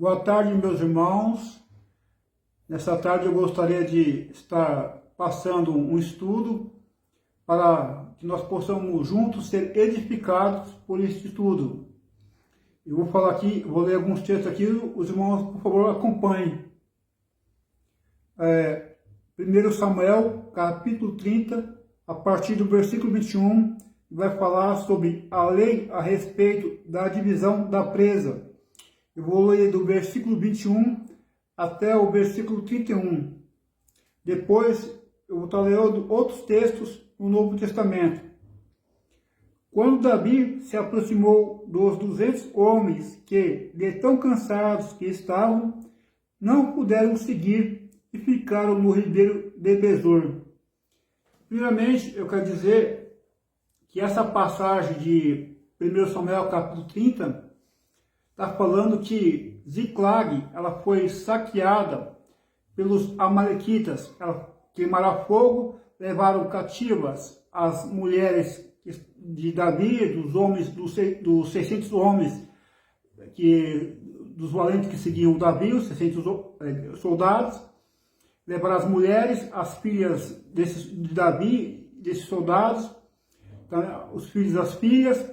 Boa tarde, meus irmãos. Nessa tarde eu gostaria de estar passando um estudo para que nós possamos juntos ser edificados por este estudo. Eu vou falar aqui, vou ler alguns textos aqui, os irmãos, por favor, acompanhem. 1 Samuel, capítulo 30, a partir do versículo 21, vai falar sobre a lei a respeito da divisão da presa. Eu vou ler do versículo 21 até o versículo 31. Depois eu vou estar lendo outros textos no Novo Testamento. Quando Davi se aproximou dos 200 homens que, de tão cansados que estavam, não puderam seguir e ficaram no ribeiro de Besor. Primeiramente, eu quero dizer que essa passagem de 1 Samuel capítulo 30 está falando que Ziclag ela foi saqueada pelos amalequitas. Ela queimaram fogo, levaram cativas as mulheres de Davi, dos homens, dos 600 homens, dos valentes que seguiam Davi, os 600 soldados. Levaram as mulheres, as filhas de Davi, desses soldados, os filhos das filhas,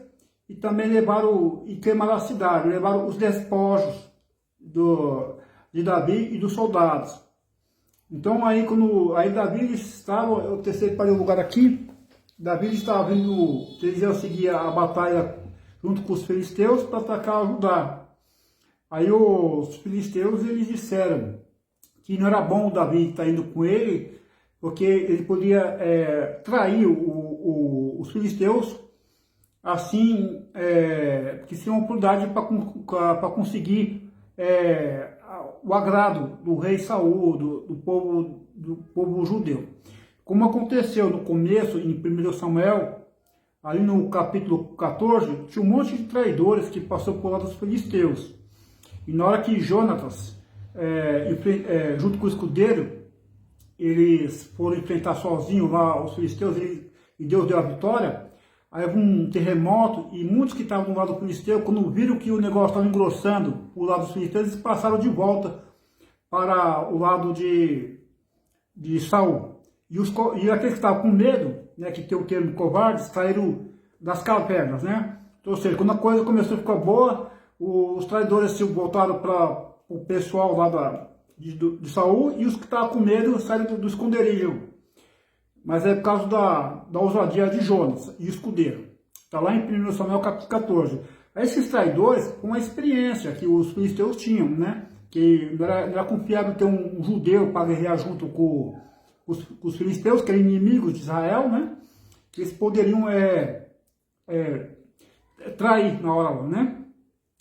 e também levaram e queimaram a cidade, levaram os despojos de Davi e dos soldados. Então aí Davi estava, eu separei um lugar aqui, Davi estava vindo, eles iam seguir a batalha junto com os filisteus para atacar Judá. Aí os filisteus eles disseram que não era bom o Davi estar indo com ele, porque ele podia trair os filisteus, assim, que seria uma oportunidade para conseguir o agrado do rei Saul, do povo judeu. Como aconteceu no começo, em 1 Samuel, ali no capítulo 14, tinha um monte de traidores que passou por lá dos filisteus. E na hora que Jonatas, junto com o escudeiro, eles foram enfrentar sozinhos lá os filisteus e Deus deu a vitória. Aí houve um terremoto e muitos que estavam do lado do filisteu, quando viram que o negócio estava engrossando o lado dos filisteus, eles passaram de volta para o lado de Saul. E aqueles que estavam com medo, né, que tem o termo covardes, saíram das cavernas, né? Então, ou seja, quando a coisa começou a ficar boa, os traidores se voltaram para o pessoal lá de Saul, e os que estavam com medo saíram do esconderijo. Mas é por causa da ousadia de Jonas e o escudeiro. Está lá em 1 Samuel capítulo 14. Esses traidores, com uma experiência que os filisteus tinham, né? Que não era confiável ter um judeu para guerrear junto com os filisteus, que eram inimigos de Israel, né? Que eles poderiam trair na hora, né?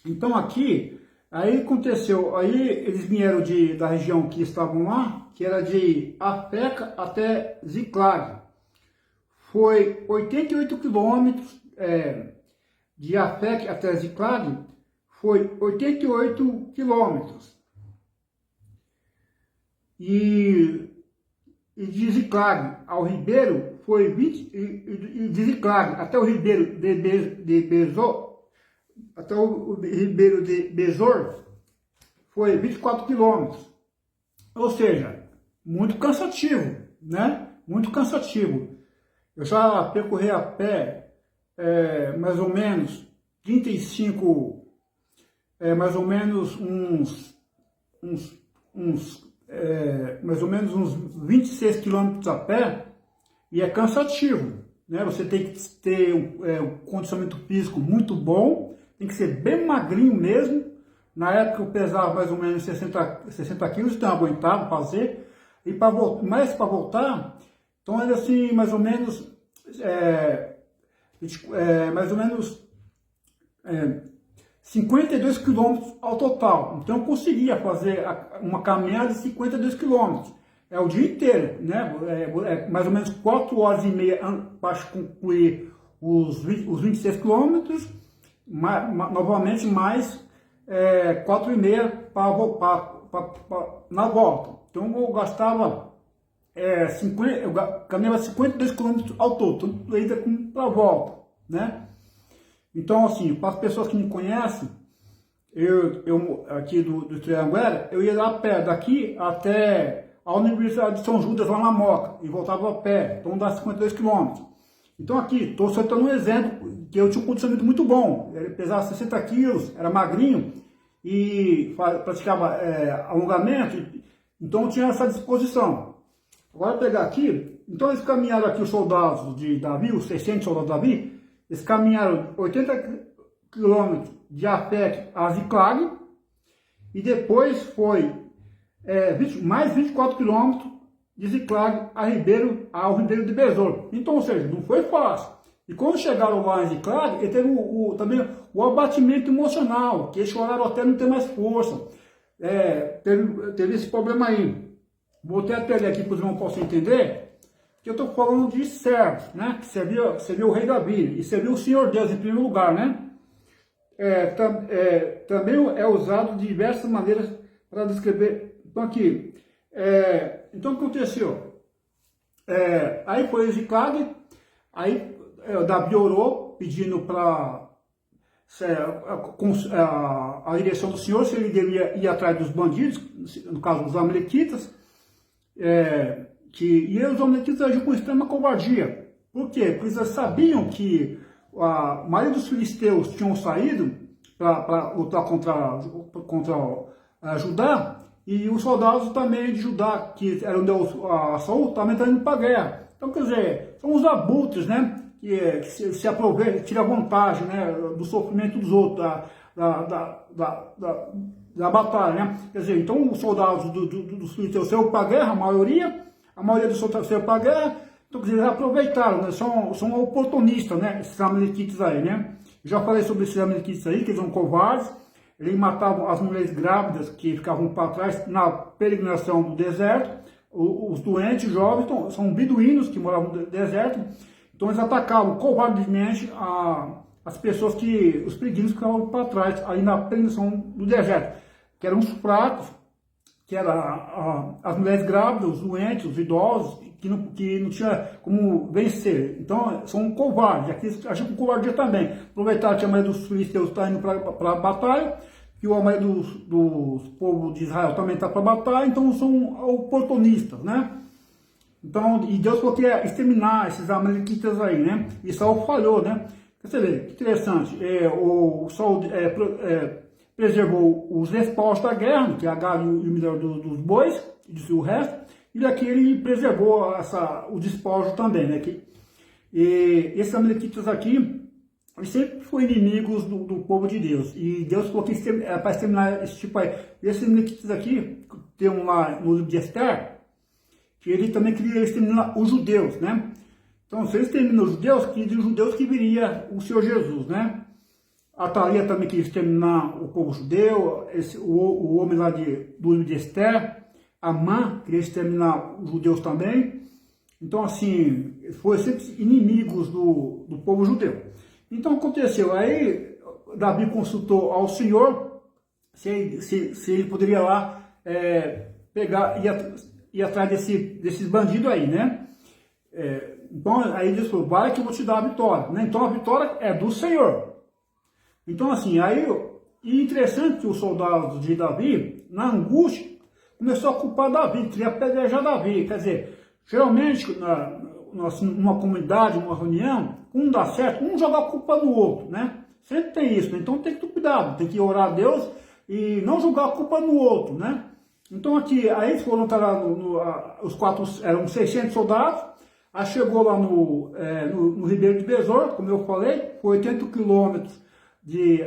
Então aqui, aí aconteceu, aí eles vieram da região que estavam lá, que era de Afeca até Ziclag. Foi 88 quilômetros de Afeca até Ziclag, foi 88 quilômetros. E de Ziclag ao Ribeiro foi 20, e de Ziclag até o Ribeiro de Besor, até o Ribeiro de Besor, foi 24 quilômetros. Ou seja, muito cansativo, né? Muito cansativo. Eu já percorri a pé mais ou menos 35, mais ou menos mais ou menos uns 26 quilômetros a pé, e é cansativo, né? Você tem que ter um condicionamento físico muito bom, tem que ser bem magrinho mesmo. Na época eu pesava mais ou menos 60 quilos, então eu aguentava fazer. E para voltar, então era assim, mais ou menos 52 quilômetros ao total. Então eu conseguia fazer uma caminhada de 52 quilômetros. É o dia inteiro, né? Mais ou menos 4 horas e meia para concluir os 26 quilômetros, novamente mais 4 e meia na volta. Então eu gastava eu caminhava 52 km ao todo, tanto ida como para a volta, né? Então, assim, para as pessoas que me conhecem, eu aqui do Trianguera, eu ia lá a pé, daqui até a Universidade de São Judas, lá na Moca, e voltava a pé, então dá 52 quilômetros. Então aqui, estou soltando um exemplo, que eu tinha um condicionamento muito bom, ele pesava 60 quilos, era magrinho, e praticava alongamento, então eu tinha essa disposição. Agora eu pegar aqui, então eles caminharam aqui, os soldados de Davi, os 600 soldados de Davi, eles caminharam 80 quilômetros de Afec a Ziclag, e depois foi mais 24 quilômetros de Ziclag ao Ribeiro de Besor. Então, ou seja, não foi fácil. E quando chegaram lá em Ziclag, ele teve também o abatimento emocional, que eles choraram até não ter mais força. Teve esse problema aí. Vou até ler aqui para os irmãos possam entender, que eu estou falando de servos, né? Que serviu o rei Davi e serviu o Senhor Deus em primeiro lugar, né? Também é usado de diversas maneiras para descrever. Então aqui, então o que aconteceu? Aí foi Ziclag, aí Davi orou pedindo para a direção do Senhor, se ele deveria ir atrás dos bandidos, no caso dos amalequitas, e os amalequitas agiam com extrema covardia. Por quê? Porque eles sabiam que a maioria dos filisteus tinham saído para lutar contra Judá, e os soldados também de Judá, que eram de Saul, também estão indo para a guerra. Então, quer dizer, são os abutres, né? Que se aproveitam, tiram vantagem, né, do sofrimento dos outros, da batalha, né? Quer dizer, então os soldados dos filisteus saíram para a guerra, a maioria dos soldados saiu para a guerra, então quer dizer, eles aproveitaram, né? São oportunistas, né? Esses amalequitas aí, né? Já falei sobre esses amalequitas aí, que eles são covardes, eles matavam as mulheres grávidas que ficavam para trás na peregrinação do deserto, os doentes, os jovens, são beduínos que moravam no deserto, então eles atacavam covardemente as pessoas os peregrinos que ficavam para trás, aí na peregrinação do deserto, que eram os fracos, que eram as mulheres grávidas, os doentes, os idosos, que não tinha como vencer. Então, são covardes, aqui eles agem com covardia também. Aproveitaram que a maioria dos filisteus está indo para a batalha, que a maioria dos povos de Israel também está para a batalha, então são oportunistas, né? Então, e Deus falou que ia exterminar esses amalequitas aí, né? E Saul falhou, né? Você vê, que interessante, o Saul preservou os despojos da guerra, que é a gado e o melhor dos bois, e o resto, e daqui ele preservou o despojo também, né? E esses amalequitas aqui, eles sempre foram inimigos do povo de Deus, e Deus falou que era para exterminar esse tipo aí. E esses amalequitas aqui, tem um lá no livro de Esther, que ele também queria exterminar os judeus, né? Então, se ele exterminou os judeus, que dos judeus que viria o Senhor Jesus, né? A Thalia também queria exterminar o povo judeu, o homem lá do livro de Esther, Amã queria exterminar os judeus também. Então, assim, foram sempre inimigos do povo judeu. Então, aconteceu, aí Davi consultou ao Senhor se ele poderia lá pegar ir atrás desses bandidos aí, né? Então, aí Deus falou, vai que eu vou te dar a vitória, né? Então, a vitória é do Senhor. Então, assim, e interessante que os soldados de Davi, na angústia, começou a culpar Davi, queria apedrejar Davi. Quer dizer, geralmente, numa comunidade, numa reunião, um dá certo, um joga a culpa no outro, né? Sempre tem isso, né? Então tem que ter cuidado, tem que orar a Deus e não jogar a culpa no outro, né? Então aqui, aí eles foram lá, os quatro, eram 600 soldados, aí chegou lá no Ribeiro de Besor, como eu falei, foi 80 quilômetros de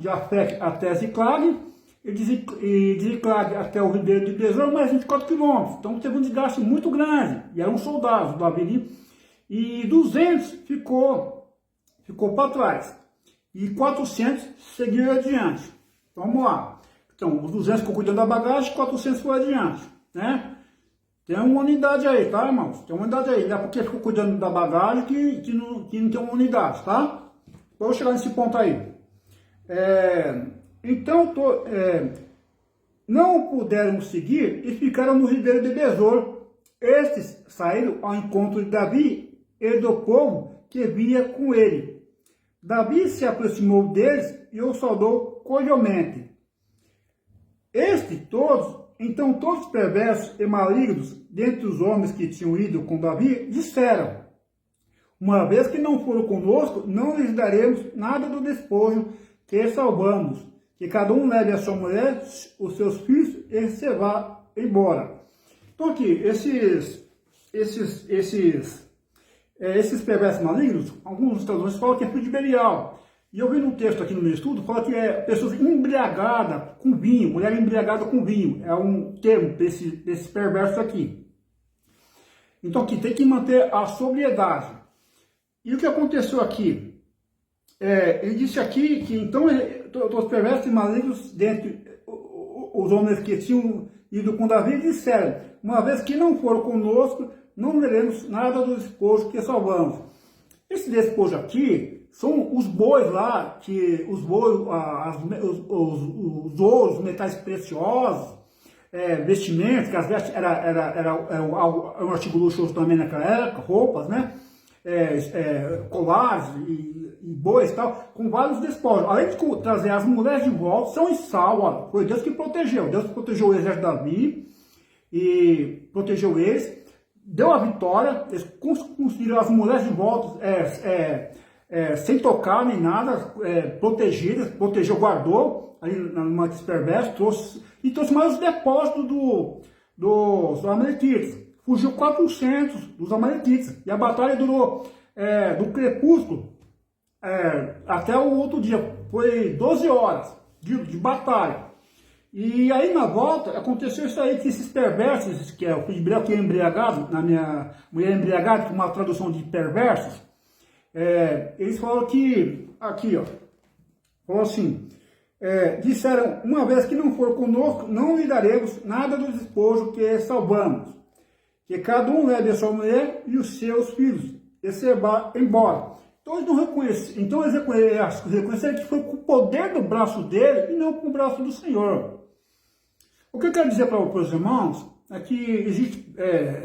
Afec até Ziclag, e de Ziclag até o Ribeiro de Besor, mais 24 quilômetros. Então teve um desgaste muito grande, e eram soldados do Aveni, e 200 ficou para trás, e 400 seguiu adiante. Então, vamos lá. Então, os 200 ficou cuidando da bagagem, 400 foi adiante, né? Tem uma unidade aí, tá, irmãos? Tem uma unidade aí. Não é porque ficou cuidando da bagagem que não tem uma unidade, tá? Vou chegar nesse ponto aí. Então, não puderam seguir e ficaram no Ribeiro de Besor. Estes saíram ao encontro de Davi e do povo que vinha com ele. Davi se aproximou deles e o saudou cordialmente. Então todos os perversos e malignos dentre os homens que tinham ido com Davi disseram: uma vez que não foram conosco, não lhes daremos nada do despojo que salvamos, que cada um leve a sua mulher, os seus filhos e se vá embora. Então aqui, esses perversos malignos, alguns tradutores falam que é filho de Belial. E eu vi num texto aqui no meu estudo, fala que é pessoas embriagadas com vinho, mulher embriagada com vinho. É um termo desses perversos aqui. Então aqui tem que manter a sobriedade. E o que aconteceu aqui? Ele disse aqui que então os perversos e malignos, dentre os homens que tinham ido com Davi, disseram: uma vez que não foram conosco, não veremos nada do despojo que salvamos. Esse despojo aqui são os bois lá, que os bois, os ouros, metais preciosos, vestimentos, que as vestes era um artigo luxuoso também naquela época, roupas, né? Colares e bois e tal, com vários despojos. Além de trazer as mulheres de volta, são em salvo. Foi Deus que protegeu. Deus protegeu o exército de Davi e protegeu eles. Deu a vitória, eles conseguiram as mulheres de volta sem tocar nem nada, protegidas, protegeu, guardou ali numa perverso, trouxe mais os depósitos dos amalequitas. Fugiu 400 dos amalequitas. E a batalha durou do crepúsculo até o outro dia. Foi 12 horas de batalha. E aí na volta aconteceu isso aí, que esses perversos, que é o filho de Belial, que é embriagado, na minha mulher embriagada, que é uma tradução de perversos, eles falaram que, aqui ó, falou assim, disseram: uma vez que não for conosco, não lhe daremos nada do despojo que salvamos, que cada um leve a sua mulher e os seus filhos, e se vá embora. Então eles não reconheceram, reconheceram que foi com o poder do braço dele e não com o braço do Senhor. O que eu quero dizer para os irmãos é que existem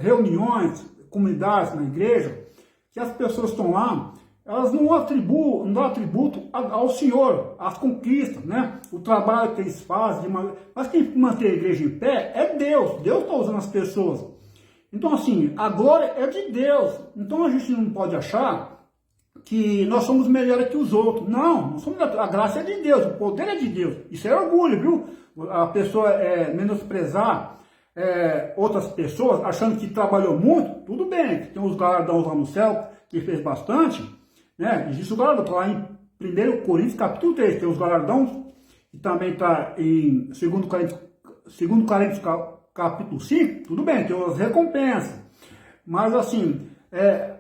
reuniões, comunidades na igreja, que as pessoas estão lá, elas não dão atributo ao Senhor, às conquistas, né? O trabalho que eles fazem, mas quem mantém a igreja em pé é Deus. Deus está usando as pessoas. Então assim, a glória é de Deus. Então a gente não pode achar que nós somos melhores que os outros. Não, não somos, a graça é de Deus, o poder é de Deus. Isso é orgulho, viu? A pessoa menosprezar outras pessoas, achando que trabalhou muito, tudo bem, tem os galardões lá no céu, que fez bastante, né? Existe o galardão, está lá em 1 Coríntios capítulo 3, tem os galardões, que também está em 2 Coríntios capítulo 5, tudo bem, tem as recompensas. Mas assim,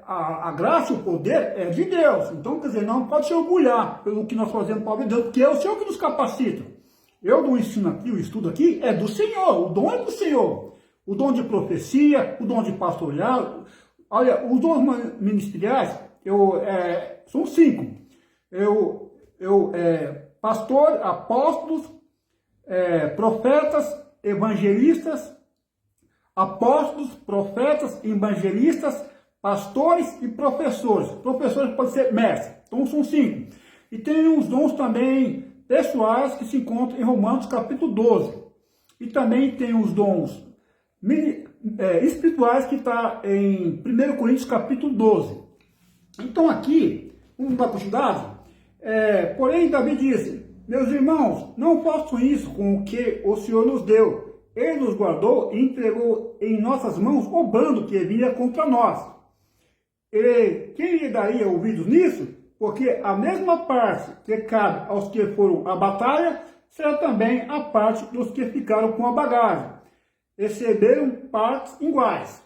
a graça e o poder é de Deus. Então, quer dizer, não pode se orgulhar pelo que nós fazemos para Deus, porque é o Senhor que nos capacita. Eu não ensino aqui, o estudo aqui é do Senhor, o dom é do Senhor. O dom de profecia, o dom de pastorear. Olha, os dons ministeriais, são 5. Pastor, apóstolos, profetas, evangelistas, pastores e professores. Professores podem ser mestres, então são 5. E tem os dons também pessoais que se encontram em Romanos capítulo 12. E também tem os dons espirituais que está em 1 Coríntios capítulo 12. Então aqui, vamos dar continuidade. Porém Davi disse: meus irmãos, não façam isso com o que o Senhor nos deu. Ele nos guardou e entregou em nossas mãos o bando que vinha contra nós. E quem lhe daria ouvidos nisso? Porque a mesma parte que cabe aos que foram à batalha, será também a parte dos que ficaram com a bagagem. Receberam partes iguais.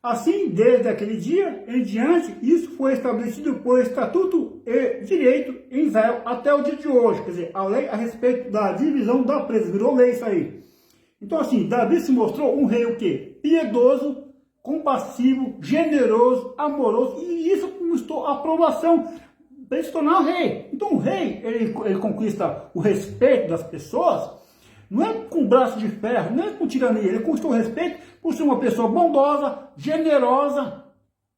Assim, desde aquele dia em diante, isso foi estabelecido por estatuto e direito em Israel até o dia de hoje. Quer dizer, a lei a respeito da divisão da presa, virou lei isso aí. Então assim, Davi se mostrou um rei o quê? Piedoso, compassivo, generoso, amoroso, e isso conquistou a aprovação para ele se tornar rei. Então o rei, ele conquista o respeito das pessoas, não é com braço de ferro, não é com tirania, ele conquistou o respeito por ser uma pessoa bondosa, generosa,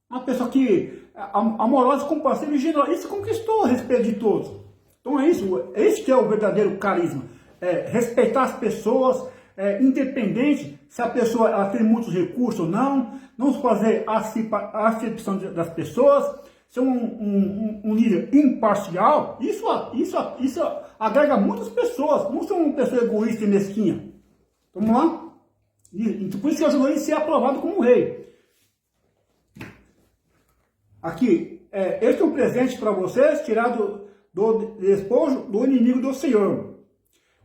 uma pessoa que amorosa, compassiva e generosa. Isso conquistou o respeito de todos. Então é isso, esse que é o verdadeiro carisma. Respeitar as pessoas, independente se a pessoa ela tem muitos recursos ou não, não fazer a acepção das pessoas, ser um líder imparcial, isso agrega muitas pessoas, não ser uma pessoa egoísta e mesquinha. Vamos lá? Então, por isso que ajudou ele a ser aprovado como rei. Aqui, este é um presente para vocês, tirado do despojo do inimigo do Senhor.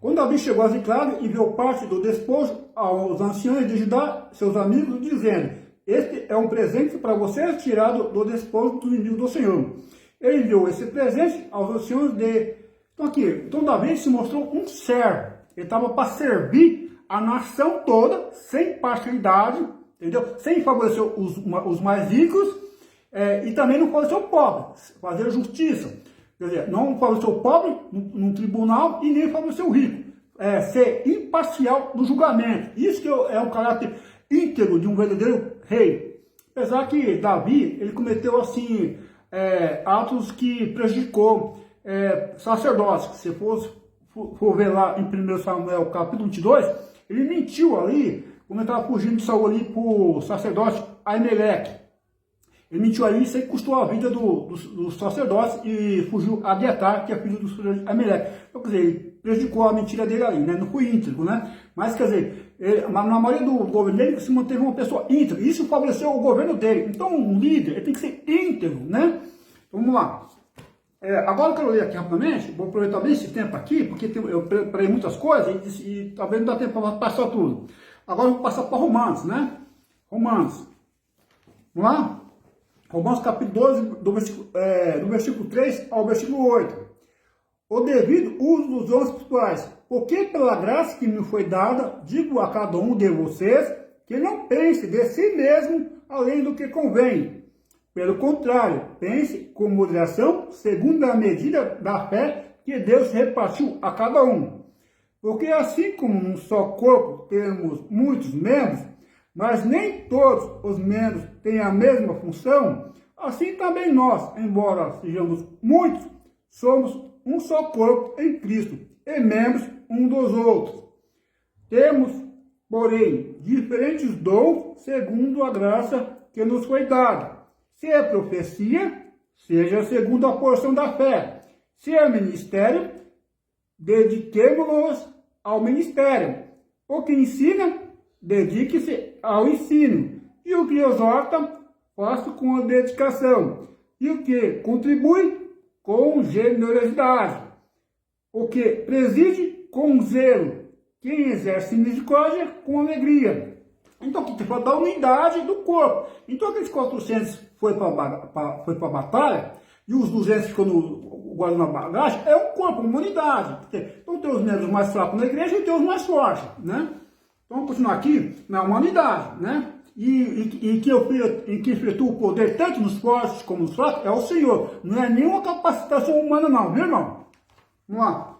Quando Davi chegou a Ziclague e enviou parte do despojo aos anciãos de Judá, seus amigos, dizendo: este é um presente para vocês, tirado do despojo do inimigo do Senhor. Ele enviou esse presente aos anciãos de... Então Davi se mostrou um servo. Ele estava para servir a nação toda, sem parcialidade, entendeu? Sem favorecer os mais ricos, e também não favorecer o pobre, fazer justiça. Quer dizer, não favorecer o pobre no tribunal e nem favorecer o rico. Ser imparcial no julgamento. Isso que é um caráter íntegro de um verdadeiro rei. Apesar que Davi, ele cometeu assim, atos que prejudicou sacerdotes. Se for ver lá em 1 Samuel capítulo 22, ele mentiu ali, quando ele estava fugindo de Saul ali para o sacerdote Aimeleque. Ele mentiu ali, isso aí custou a vida dos sacerdotes e fugiu a Abiatar, que é filho do Aimeleque. Então, quer dizer, ele prejudicou a mentira dele ali, né? Não foi íntegro, né? Mas, quer dizer, na maioria do governo dele se manteve uma pessoa íntegra. Isso favoreceu o governo dele. Então, um líder ele tem que ser íntegro, né? Então, vamos lá. Agora eu quero ler aqui rapidamente, vou aproveitar bem esse tempo aqui, porque eu preparei muitas coisas e talvez não dá tempo para passar tudo. Agora eu vou passar para Romanos, né? Romanos. Vamos lá? Romanos capítulo 12, do versículo 3 ao versículo 8. O devido uso dos dons espirituais, porque pela graça que me foi dada, digo a cada um de vocês, que não pense de si mesmo além do que convém. Pelo contrário, pense com moderação, segundo a medida da fé que Deus repartiu a cada um. Porque assim como num só corpo temos muitos membros, mas nem todos os membros têm a mesma função, assim também nós, embora sejamos muitos, somos um só corpo em Cristo e membros um dos outros. Temos, porém, diferentes dons segundo a graça que nos foi dada. Se é profecia, seja segundo a porção da fé. Se é ministério, dediquemo-nos ao ministério. O que ensina, dedique-se ao ensino. E o que exorta, faça com dedicação. E o que contribui, com generosidade. O que preside, com zelo. Quem exerce misericórdia, com alegria. Então, aqui tem que falar da unidade do corpo. Então, aqueles 400 foi para a batalha, e os 200 ficou guardando a bagagem, é um corpo, uma unidade. Então, tem os membros mais fracos na igreja e tem os mais fortes, né? Então, vamos continuar aqui na humanidade, né? E que efetua o poder tanto nos fortes como nos fracos é o Senhor. Não é nenhuma capacitação humana não, viu, irmão? Vamos lá.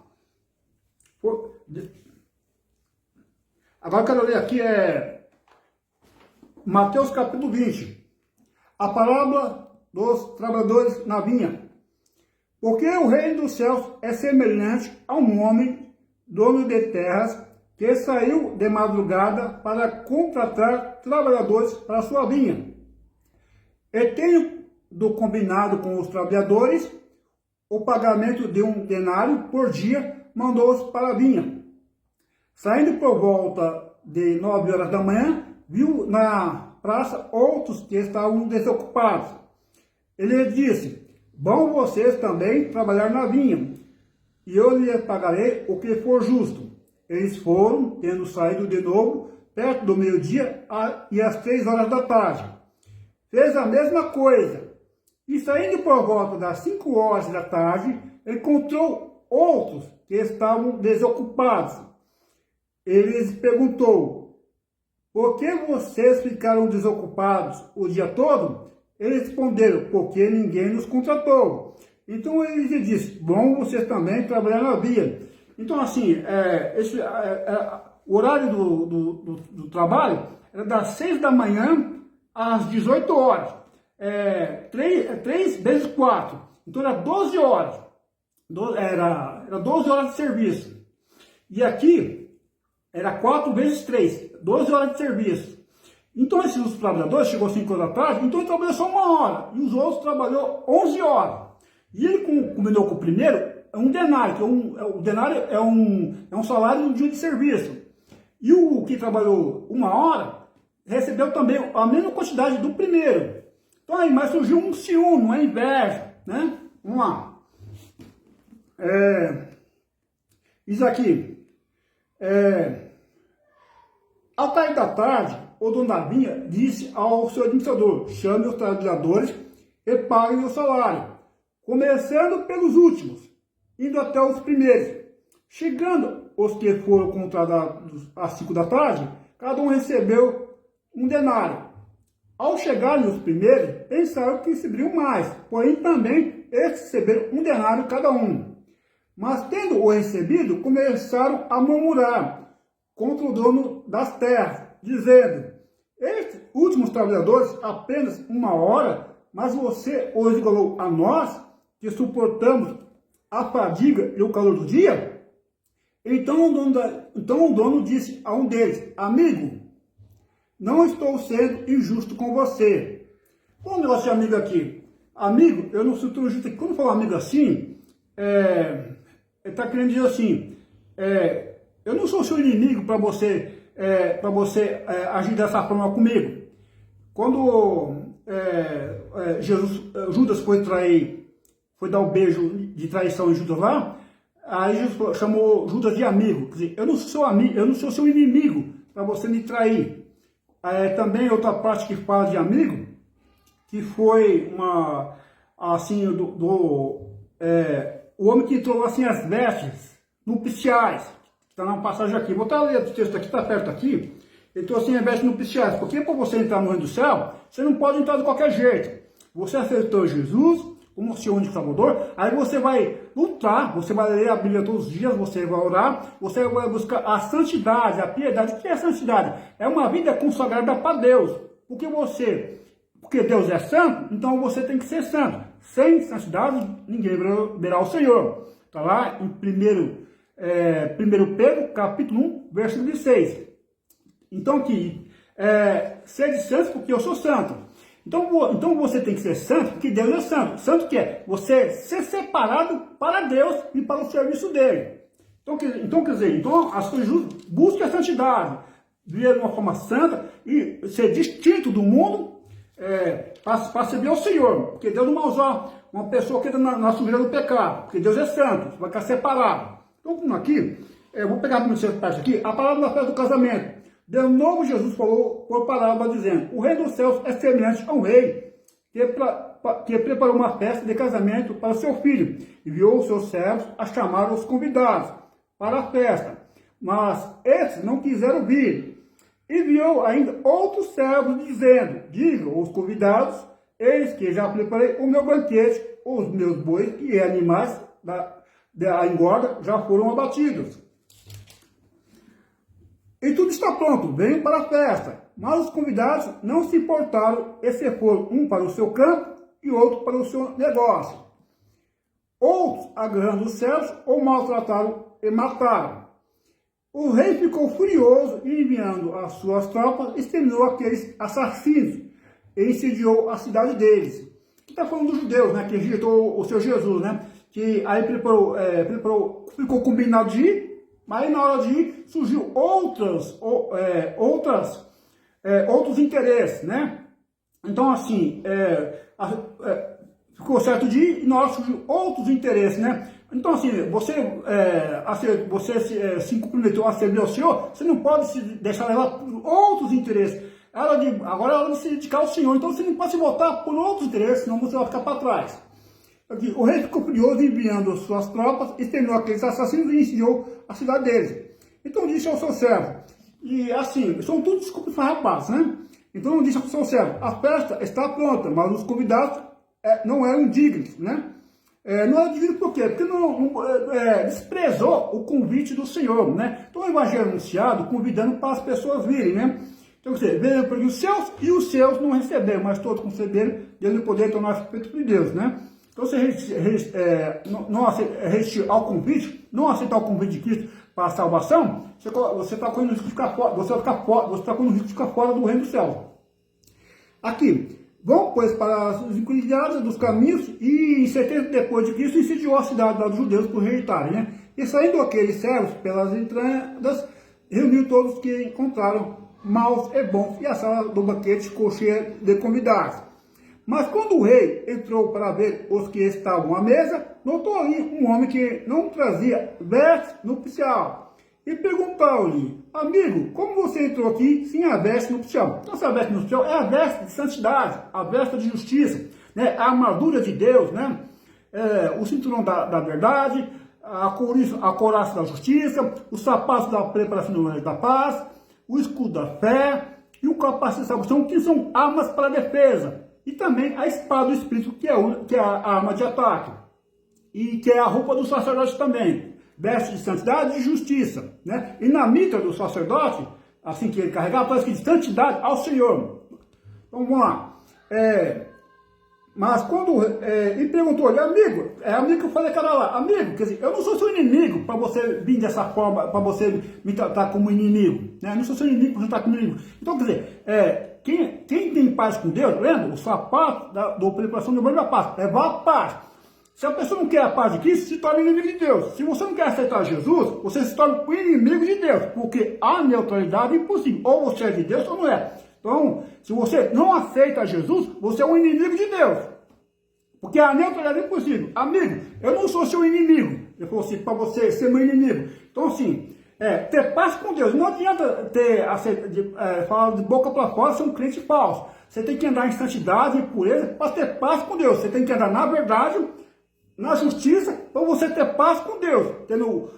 Agora eu quero ler aqui Mateus capítulo 20. A parábola dos trabalhadores na vinha. Porque o reino dos céus é semelhante a um homem, dono de terras, que saiu de madrugada para contratar trabalhadores para a sua vinha. E tendo combinado com os trabalhadores o pagamento de 1 denário por dia, mandou-os para a vinha. Saindo por volta de 9 horas da manhã, viu na praça outros que estavam desocupados. Ele disse: vão vocês também trabalhar na vinha, e eu lhes pagarei o que for justo. Eles foram, tendo saído de novo, perto do meio-dia e às 3 horas da tarde. Fez a mesma coisa. E saindo por volta das 5 horas da tarde, encontrou outros que estavam desocupados. Ele lhes perguntou: por que vocês ficaram desocupados o dia todo? Eles responderam: porque ninguém nos contratou. Então ele lhes disse: bom, vocês também trabalhar na via. Então assim, o horário do trabalho era das 6 da manhã às 18 horas. 3 vezes 4. Então era 12 horas. era 12 horas de serviço. E aqui era 4 vezes 3, 12 horas de serviço. Então esses trabalhadores, chegou às 5 horas da tarde, então ele trabalhou só 1 hora. E os outros trabalhou 11 horas. E ele combinou com o primeiro um denário, que o denário é um salário de um dia de serviço. E o que trabalhou 1 hora recebeu também a mesma quantidade do primeiro. Então aí, mas surgiu um ciúme, uma inveja, né? Vamos lá. Isso aqui. Ao cair da tarde, o dono da vinha disse ao seu administrador: chame os trabalhadores e pague o salário, começando pelos últimos, indo até os primeiros. Chegando os que foram contratados às 5 da tarde, cada um recebeu um denário. Ao chegarem os primeiros, pensaram que receberiam mais, porém também eles receberam um denário cada um. Mas tendo-o recebido, começaram a murmurar contra o dono das terras, dizendo: estes últimos trabalhadores apenas 1 hora, mas você os igualou a nós, que suportamos a fadiga e o calor do dia? Então o dono disse a um deles: amigo, não estou sendo injusto com você. Qual o negócio de amigo aqui? Amigo, eu não sou tão injusto aqui. Quando eu falo amigo assim, ele está querendo dizer assim, eu não sou seu inimigo para você agir dessa forma comigo. Quando Judas foi dar o beijo de traição em Judas lá, aí Jesus chamou Judas de amigo. Quer dizer, eu não sou seu amigo, eu não sou seu inimigo para você me trair. Também outra parte que fala de amigo, que foi o homem que entrou assim as vestes nupciais. Está na passagem aqui. Vou estar lendo o texto aqui, está perto aqui. Ele trouxe as vestes nupciais. Porque para você entrar no reino do céu, você não pode entrar de qualquer jeito. Você aceitou Jesus como seu único salvador, aí você vai lutar, você vai ler a Bíblia todos os dias, você vai orar, você vai buscar a santidade, a piedade. O que é santidade? É uma vida consagrada para Deus. Porque Deus é santo, então você tem que ser santo. Sem santidade, ninguém verá o Senhor. Está lá em 1 Pedro, capítulo 1, versículo 6. Então aqui, sede santos porque eu sou santo. Então você tem que ser santo porque Deus é santo. Santo que é você ser separado para Deus e para o serviço dele. Então quer dizer, as pessoas busquem a santidade, viver de uma forma santa e ser distinto do mundo para servir ao Senhor. Porque Deus não vai usar uma pessoa que está na sujeira do pecado, porque Deus é santo, vai ficar separado. Então aqui, vou pegar a minha parte aqui, a palavra da festa do casamento. De novo Jesus falou por parábola dizendo: o reino dos céus é semelhante a um rei que preparou uma festa de casamento para seu filho, enviou os seus servos a chamar os convidados para a festa, mas esses não quiseram vir. Enviou ainda outros servos dizendo: digam aos convidados, eis que já preparei o meu banquete, os meus bois e animais da engorda já foram abatidos. E tudo está pronto, venham para a festa. Mas os convidados não se importaram e se foram, um para o seu campo e outro para o seu negócio. Outros, agarrando os servos, o maltrataram e mataram. O rei ficou furioso e, enviando as suas tropas, exterminou aqueles assassinos e incendiou a cidade deles. Aqui está falando dos judeus, né, que rejeitou o seu Jesus, né, que aí ficou combinado de ir. Mas aí, na hora de ir, surgiu outros interesses, né? Então, assim, ficou certo de ir e na hora surgiu outros interesses, né? Então, assim, você se comprometeu a servir ao Senhor, você não pode se deixar levar por outros interesses. Agora é hora de se dedicar ao Senhor, então você não pode se voltar por outros interesses, senão você vai ficar para trás. Aqui, o rei ficou furioso, enviando suas tropas, exterminou aqueles assassinos e incendiou a cidade deles. Então disse ao seu servo, e assim, são todos desculpas rapazes, né? Então disse ao seu servo: a festa está pronta, mas os convidados não eram dignos, né? Não eram dignos por quê? Porque desprezou o convite do Senhor, né? Então o evangelho anunciado, convidando para as pessoas virem, né? Então você veio para os seus e os seus não receberam, mas todos receberam, e ele poder tornar-se feito por Deus, né? você não resistir ao convite, não aceitar o convite de Cristo para a salvação, você está correndo o risco de ficar fora, você está correndo o risco de ficar fora do reino do céu. Aqui, vão, pois, para as encruzilhadas dos caminhos, e em 70 depois de Cristo incendiou a cidade dos judeus por rejeitarem, né? E saindo aqueles servos pelas entranhas, reuniu todos que encontraram, maus e bons, e a sala do banquete ficou cheia de convidados. Mas quando o rei entrou para ver os que estavam à mesa, notou ali um homem que não trazia veste nupcial. E perguntou-lhe: amigo, como você entrou aqui sem a veste nupcial? Então, essa veste nupcial é a veste de santidade, a veste de justiça, né? A armadura de Deus, né? O cinturão da verdade, a couraça da justiça, os sapatos da preparação da paz, o escudo da fé e o capacete de salvação, que são armas para a defesa. E também a espada do Espírito, que é a arma de ataque. E que é a roupa do sacerdote também. Veste de santidade e justiça, né? E na mitra do sacerdote, assim que ele carregava, parece que de santidade ao Senhor. Então vamos lá. Mas quando ele perguntou-lhe, amigo que eu falei que era lá, amigo, quer dizer, eu não sou seu inimigo para você vir dessa forma, para você me tratar como inimigo, né? Eu não sou seu inimigo para você tratar como inimigo. Então, quer dizer, quem tem paz com Deus, lembra? O sapato da preparação do banho da paz, levar a paz. Se a pessoa não quer a paz de Cristo, se torna inimigo de Deus. Se você não quer aceitar Jesus, você se torna o inimigo de Deus, porque a neutralidade é impossível. Ou você é de Deus ou não é. Então, se você não aceita Jesus, você é um inimigo de Deus. Porque a neutralidade é impossível. Amigo, eu não sou seu inimigo. Ele falou assim, para você ser meu inimigo. Então, assim, ter paz com Deus. Não adianta falar de boca para fora, ser um crente falso. Você tem que andar em santidade e pureza para ter paz com Deus. Você tem que andar na verdade, na justiça, para você ter paz com Deus. Tendo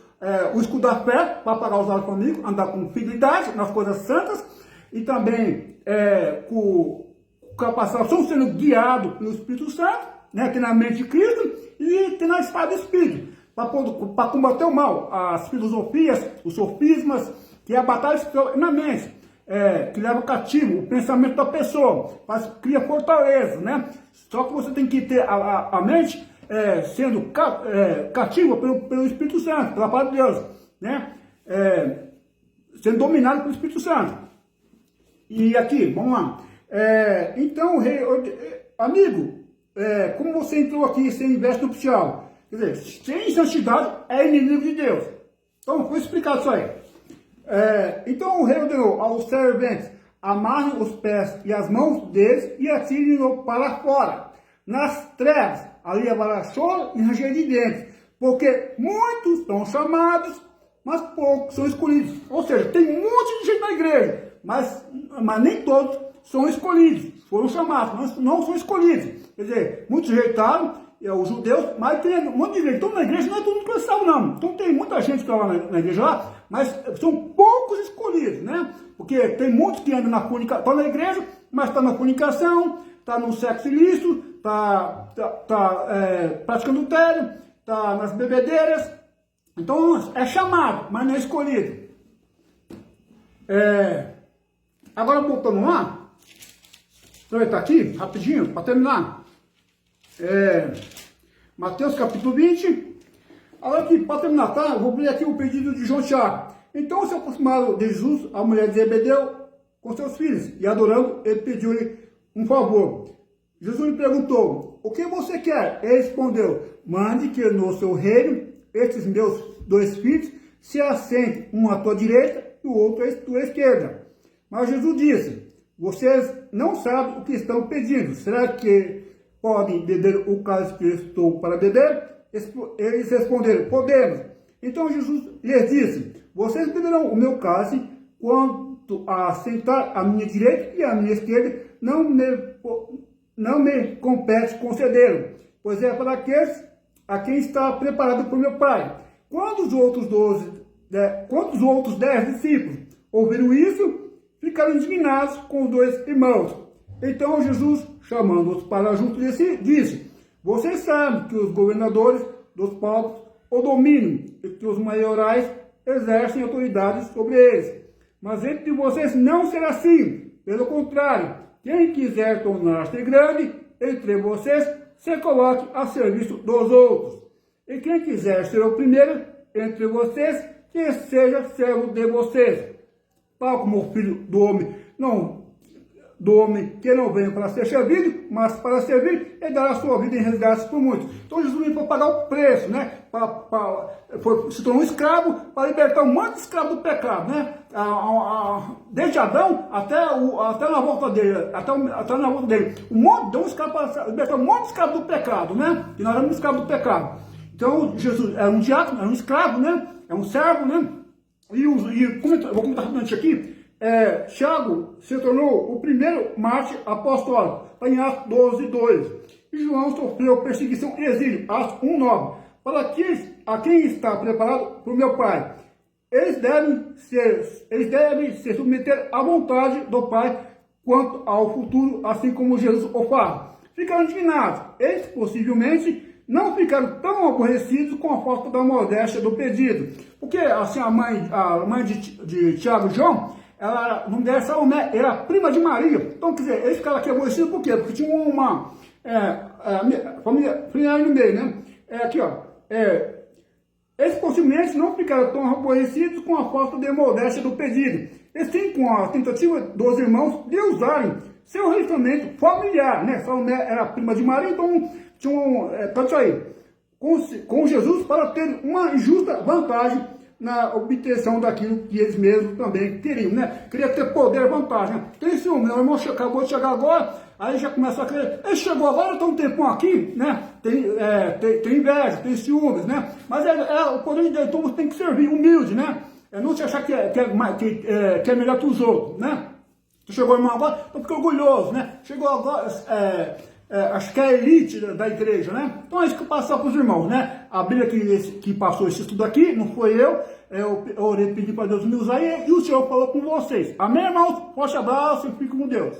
o escudo da fé, para pagar os dados comigo, andar com fidelidade nas coisas santas, e também com capacitação, sendo guiado pelo Espírito Santo, né, tendo a mente de Cristo, e tendo a espada do Espírito, para combater o mal, as filosofias, os sofismas, que é a batalha espiritual na mente, que leva cativo o pensamento da pessoa, cria fortaleza, né? Só que você tem que ter a mente sendo cativa pelo Espírito Santo, pela palavra de Deus, né? Sendo dominado pelo Espírito Santo. E aqui, vamos lá. Então, amigo, como você entrou aqui sem veste nupcial? Quer dizer, sem santidade é inimigo de Deus. Então, foi explicado isso aí. Então o rei ordenou aos serventes: amarrem os pés e as mãos deles e atirem-no para fora, nas trevas, ali haverá choro e ranger de dentes, porque muitos são chamados, mas poucos são escolhidos. Ou seja, tem um monte de gente na igreja, mas nem todos são escolhidos, foram chamados, mas não são escolhidos. Quer dizer, muitos rejeitaram, os judeus, mas tem um monte de igreja. Então na igreja não é todo mundo que salvo, não. Então tem muita gente que está lá na igreja lá, mas são poucos escolhidos, né? Porque tem muitos que andam estão na igreja, mas estão na fornicação, está no sexo ilícito, está praticando adultério, está nas bebedeiras. Então é chamado, mas não é escolhido. Agora voltando lá, aproveitar aqui, rapidinho, para terminar. Mateus capítulo 20. Agora aqui, para terminar, tá? Eu vou ler aqui o pedido de João Tiago. Então se aproximaram de Jesus, a mulher de Zebedeu, com seus filhos, e adorando, ele pediu-lhe um favor. Jesus lhe perguntou: o que você quer? Ele respondeu: mande que no seu reino, estes meus 2 filhos se assentem, um à tua direita e o outro à tua esquerda. Mas Jesus disse: vocês não sabem o que estão pedindo. Será que podem beber o cálice que eu estou para beber? Eles responderam: podemos. Então Jesus lhes disse: vocês beberão o meu cálice, quanto a sentar à minha direita e à minha esquerda, não me compete concedê-lo, pois é para aqueles a quem está preparado por meu Pai. Quando os outros 10 discípulos ouviram isso, ficaram indignados com os 2 irmãos. Então Jesus, chamando-os para junto de si, disse: vocês sabem que os governadores dos povos o dominam e que os maiorais exercem autoridade sobre eles. Mas entre vocês não será assim. Pelo contrário, quem quiser tornar-se grande entre vocês se coloque a serviço dos outros. E quem quiser ser o primeiro entre vocês, que seja servo de vocês. Tal como o Filho do Homem que não veio para ser servido, mas para servir e dar a sua vida em resgate por muitos. Então Jesus veio para pagar o preço, né? Se tornou um escravo para libertar um monte de escravos do pecado, né? Desde Adão até na volta dele, até na volta dele, deu um escravo para libertar um monte de escravos do pecado, né? E nós éramos escravos do pecado. Então Jesus era um diácono, era um escravo, né? É um servo, né? Eu vou comentar rapidamente aqui. Tiago se tornou o primeiro mártir apostólico, está em Atos 12, 2. E João sofreu perseguição e exílio, Atos 1, 9. Para quem está preparado para o meu Pai, eles devem se submeter à vontade do Pai quanto ao futuro, assim como Jesus o faz. Ficaram indignados. Eles possivelmente não ficaram tão aborrecidos com a falta da modéstia do pedido. Porque assim, a mãe de Tiago e João, o nome dela Salomé, era prima de Maria. Então, quer dizer, eles ficaram aqui aborrecidos por quê? Porque tinha uma família no meio, né? Aqui, ó. Eles possivelmente não ficaram tão aborrecidos com a falta de modéstia do pedido, e sim com a tentativa dos irmãos de usarem seu relacionamento familiar, né? Salomé era prima de Maria, então tinha tanto aí, com Jesus, para ter uma injusta vantagem na obtenção daquilo que eles mesmos também queriam, né? Queria ter poder, vantagem, né? Tem ciúme, meu irmão acabou de chegar agora, aí já começa a querer, ele chegou agora, está um tempão aqui, né? Tem inveja, tem ciúmes, né? Mas o poder de Deus, então você tem que servir, humilde, né? Não se achar que é melhor que os outros, né? Tu chegou, irmão, agora, então fica orgulhoso, né? Chegou agora, acho que é a elite da igreja, né? Então é isso que eu passar para os irmãos, né? A Bíblia que passou esse estudo aqui, não foi eu orei, pedi para Deus me usar e o Senhor falou com vocês. Amém, irmãos? Forte abraço e fique com Deus.